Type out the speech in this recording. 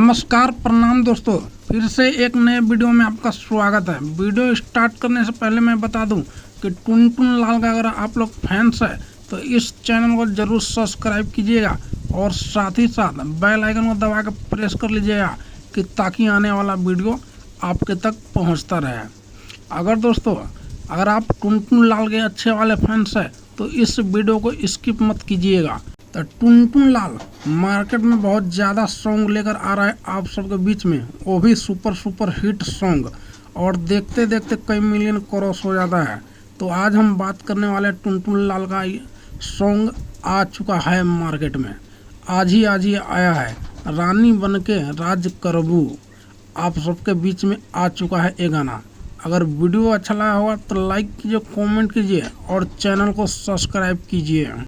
नमस्कार प्रणाम दोस्तों, फिर से एक नए वीडियो में आपका स्वागत है। वीडियो स्टार्ट करने से पहले मैं बता दूं कि टुनटुन लाल का अगर आप लोग फैंस है तो इस चैनल को जरूर सब्सक्राइब कीजिएगा और साथ ही साथ बेल आइकन को दबा के प्रेस कर लीजिएगा कि ताकि आने वाला वीडियो आपके तक पहुँचता रहे। अगर आप टुनटुन लाल के अच्छे वाले फैंस है तो इस वीडियो को स्किप मत कीजिएगा। तो टुनटुन लाल मार्केट में बहुत ज़्यादा सॉन्ग लेकर आ रहा है आप सबके बीच में, वो भी सुपर हिट सॉन्ग, और देखते देखते कई मिलियन क्रॉस हो जाता है। तो आज हम बात करने वाले टुनटुन लाल का सॉन्ग आ चुका है मार्केट में, आज ही आया है। रानी बनके राज करबू आप सबके बीच में आ चुका है ये गाना। अगर वीडियो अच्छा लगा होगा तो लाइक कीजिए, कमेंट कीजिए और चैनल को सब्सक्राइब कीजिए।